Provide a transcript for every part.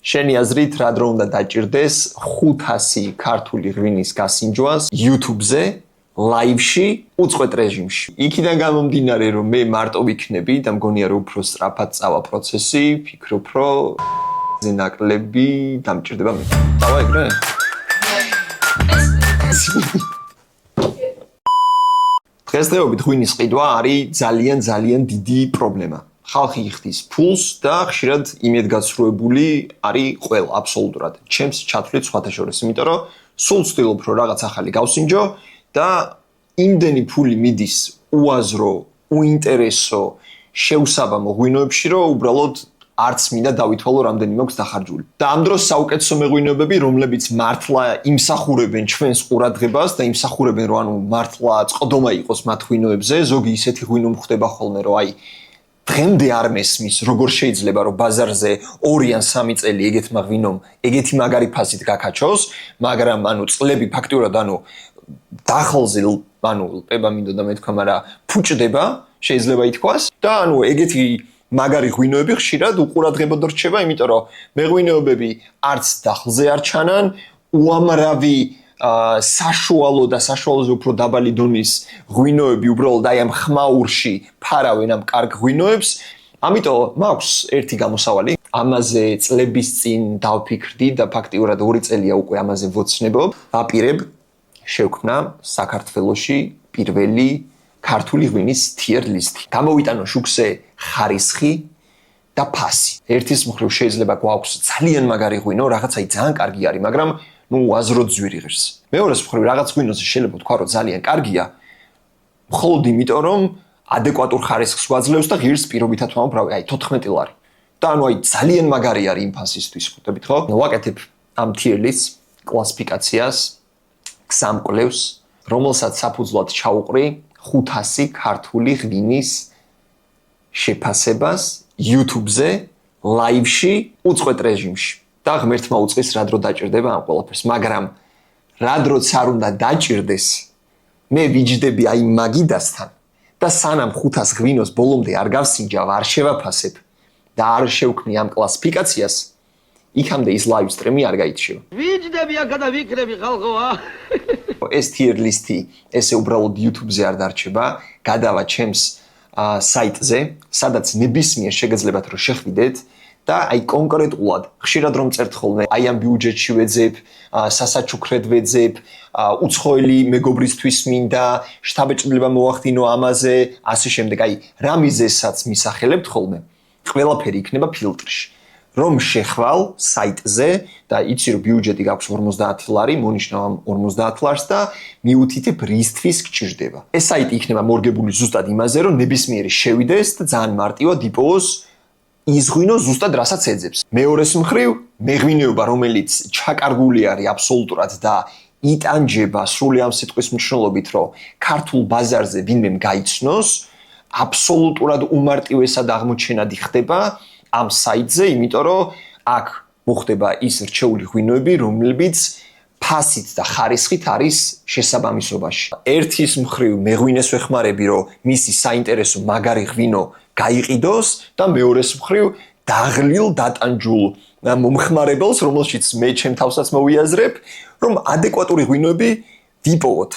შენი აზრით რა დრო უნდა დაჭირდეს 500 ქართული ღვინის გასინჯვას YouTube-ზე, live-ში, უწყვეტ რეჟიმში. იქიდან გამომდინარე, რომ მე მარტო ვიქნები და მგონია რომ უფრო სწრაფად წავა პროცესი, ფიქრობ, რომ ზენაკლები დამჭირდება მე. წავა ეგრე? დღესდღეობით ღვინის ყიდვა არის ძალიან დიდი პრობლემა. ხალხი იხდის ფულს და ხშირად იმედგაცრუებული არის ყველა აბსოლუტურად. ჩემს ჩათვლით სხვათა შორის, იმიტომ რომ სულ ვცდილობ რომ რაღაც ახალი გავსინჯო და იმდენი ფული მიდის უაზრო, უინტერესო, შეუსაბამო ღვინოებში, რომ უბრალოდ არც მინდა დავითვალო რამდენი მაქვს დახარჯული. და ამ დროს საუკეთესო მეღვინეობები, რომლებიც მართლა იმსახურებენ ჩვენს ყურადღებას და იმსახურებენ რომ ანუ მართლა წყდომა იყოს მათ ღვინოებზე, ზოგი ისეთი ღვინო მხდება ხოლმე რომ აი დღემდე არ მესმის, როგორ შეიძლება რომ ბაზარზე 2 ან 3 წელი ეგეთმა ღვინომ ეგეთი მაგარი ფასით გაკაჩოს, მაგრამ ანუ წლები ფაქტურად ანუ დახალზე ანუ პება მინდოდა მეთქვა, მაგრამ ფუჭდება, შეიძლება ითქვას და ანუ ეგეთი მაგარი ღვინოები ხშირად უყურადღებოდ რჩება, იმიტომ რომ მეღვინეობები არც დახლზე არ ჩანან, უამრავი საშუალო და საშუალოზე უფრო დაბალი დონის ღვინოები უბრალოდ აი ამ ხმაურში ფარავენ ამ კარგ ღვინოებს. ამიტომ მაქვს ერთი გამოსავალი. ამაზე წლების წინ დავფიქრდი და ფაქტიურად 2 წელია უკვე ამაზე ვოცნებობ. ვაპირებ შევქმნა საქართველოში პირველი ქართული ღვინის tier list. გამოვიტანო შუქზე ხარისხი და ფასი. ერთის მხრივ შეიძლება გვაქვს ძალიან მაგარი ღვინო, რაღაცა ძალიან კარგი არის, მაგრამ აზროდ ძვირი ღირს. მეორეს მხრივ რაღაც ღვინოზე შეიძლება თქვა რომ ძალიან კარგია, მხოლოდ იმიტომ რომ ადეკვატურ ხარისხს გვაძლევს და ღირს პირობითად ვამბრავი, აი 14 ლარი. და ანუ აი ძალიან მაგარი არის იმ ფასისთვის, ხვდებით ხო? ვაკეთებ ამ tier list კლასიფიკაციას გზამკვლევს, რომელსაც საფუძვლად ჩაუყრი 500 ქართული ღვინის შეფასებას YouTube-ზე, live-ში, უწყვეტ რეჟიმში. და ღმერთმა უწყის რა დრო დაჭირდება ამ ყველაფერს, მაგრამ რა დროც არ უნდა დაჭირდეს, მე ვიჯდები აი მაგიდასთან და სანამ 500 ღვინოს ბოლომდე არ გავსინჯავ, არ შევაფასებ და არ შევქმნი ამ კლასიფიკაციას, იქამდე ის live stream-ი არ გაიჩიო. ვიჯდები აქა და ვიქრები ხალხოა. ეს tier list-ი ესე უბრალოდ YouTube-ზე არ დარჩება, გადავა ჩემს საიტზე, სადაც ნებისმიერ შეგეძლებათ რომ შეხვიდეთ და აი კონკრეტულად ხშირად რომ წერთ ხოლმე აი ამ ბიუჯეტში ვეძებ, სასაჩუქრად ვეძებ, უცხოელი მეგობრისთვის მინდა, შთაბეჭდილება მოახდინო ამაზე, ასე შემდეგ, აი რა მიზეზსაც მისახელებთ ხოლმე, ყველაფერი იქნება ფილტრში. რომ შეხვალ საიტზე და იცი რომ ბიუჯეტი გაქვს 50 ლარი, მონიშნავ ამ 50 ლარს და მიუთითებ რისთვის გჭირდება. ეს საიტი იქნება მორგებული ზუსტად იმაზე, რომ ნებისმიერი შევიდეს და ძალიან მარტივად იპოვოს ის ღვინო ზუსტად რასაც ეძებს. მეორეს მხრივ, მეღვინეობა, რომელიც ჩაკარგული არის აბსოლუტურად და იტანჯება სრული ამ სიტყვის მნიშვნელობით, რომ ქართულ ბაზარზე ვინმე გაიცნოს, აბსოლუტურად უმარტივესად აღმოჩენადი ხდება ამ საიტზე, იმიტომ რომ აქ მოხდება ის რჩეული ღვინოები, რომლებიც ფასით და ხარისხით არის შესაბამისობაში. ერთის მხრივ მეღვინეს ვეხმარები, რომ მისი საინტერესო მაგარი ღვინო გაიყიდოს და მეორეს მხრივ დაღლილ დატანჯულ მომხმარებელს, რომელშიც მე ჩემ თავსაც მოვიაზრებ, რომ ადეკვატური ღვინოები ვიპოვოთ.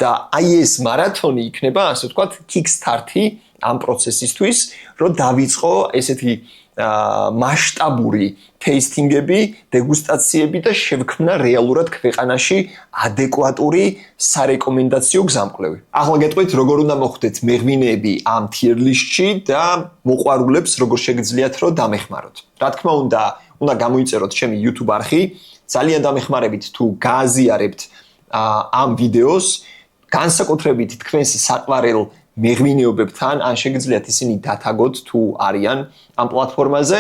და აი ეს მარათონი იქნება, ასე ვთქვათ, kickstart-ი ამ პროცესისთვის, რომ დავიწყო ესეთი მასშტაბური ტეისტინგები, დეგუსტაციები და შევქმნა რეალურად ქვეყანაში ადეკვატური სარეკომენდაციო გზამკვლევი. ახლა გეტყვით, როგორ უნდა მოხვდეთ მეღვინეები ამ tier list-ში და მოყვარულებს როგორ შეგიძლიათ რომ დამეხმაროთ. რა თქმა უნდა, უნდა გამოიწეროთ ჩემი YouTube არხი, ძალიან დამეხმარებით თუ გააზიარებთ ამ ვიდეოს, განსაკუთრებით თქვენს საყვარელ მეღვინეობებთან, ან შეგიძლიათ ისინი დათაგოთ თუ არიან ამ პლატფორმაზე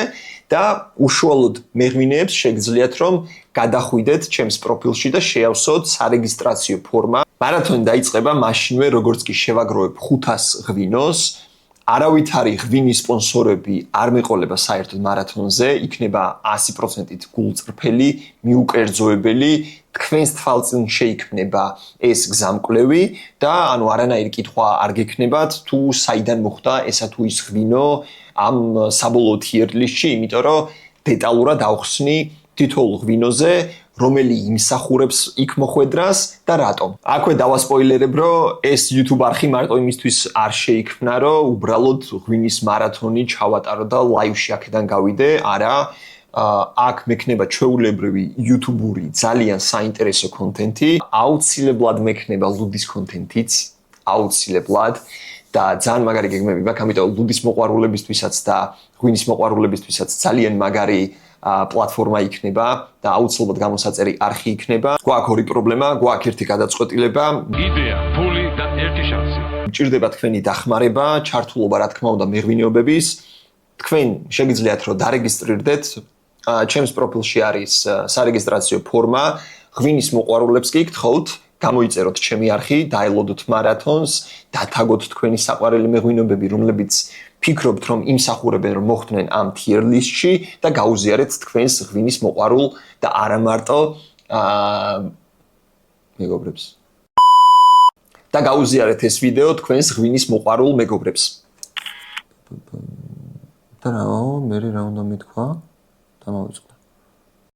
და უშუალოდ მეღვინეებს შეგიძლიათ რომ გადახვიდეთ ჩემს პროფილში და შეავსოთ სარეგისტრაციო ფორმა. მარათონი დაიწყება მაშინვე, როგორც კი შევაგროვებ 500 ღვინოს, არავითარი ღვინის სპონსორები არ მეყოლება საერთოდ მარათონზე, იქნება 100%-ით გულწრფელი, მიუკერძოებელი, თქვენს თვალწინ შეიქმნება ეს გზამკვლევი და ანუ არანაირი კითხვა არ გექნებათ თუ საიდან მოხდა ესა თუ ის ღვინო ამ საბოლოო tier list-ში, იმიტომ რომ დეტალურად ავხსნი თითოეულ ღვინოზე, რომელი იმსახურებს იქ მოხვედრას და რატომ. აქვე დავასპოილერებ, რომ ეს YouTube არხი მარტო იმისთვის არ შეიქმნა, რომ უბრალოდ ღვინის მარათონი ჩავატარო და ლაივში აქედან გავიდე, არა. აქ მექნება ჩვეულებრივი YouTube-ური ძალიან საინტერესო კონტენტი, აუცილებლად მექნება ლუდის კონტენტიც, აუცილებლად და ძალიან მაგარი გეგმები მაქვს, ამიტომ ლუდის მოყვარულებისთვისაც და ღვინის მოყვარულებისთვისაც ძალიან მაგარი პლატფორმა იქნება და აუცილებლად გამოსაწერი არხი იქნება. გვაქვს ორი პრობლემა, გვაქვს ერთი გადაწყვეტილება. იდეა, ფული და ერთი შანსი. მჭირდება თქვენი დახმარება, ჩართულობა რა თქმა უნდა მეღვინეობების. თქვენ შეგიძლიათ რომ დარეგისტრირდეთ, ჩემს პროფილში არის სარეგისტრაციო ფორმა, ღვინის მოყვარულებს კი გთხოვთ, გამოიწეროთ ჩემი არხი, დაელოდოთ მარათონს, დათაგოთ თქვენი საყვარელი მეღვინეობები, რომლებიც ფიქრობთ, რომ იმსახურებენ, რომ მოხვდნენ ამ tier list-ში და გაუზიარეთ თქვენს ღვინის მოყვარულ და არა მარტო მეგობრებს. და გაუზიარეთ ეს ვიდეო თქვენს ღვინის მოყვარულ მეგობრებს. და რა, მე რა უნდა მეთქვა? დამავიწყდა.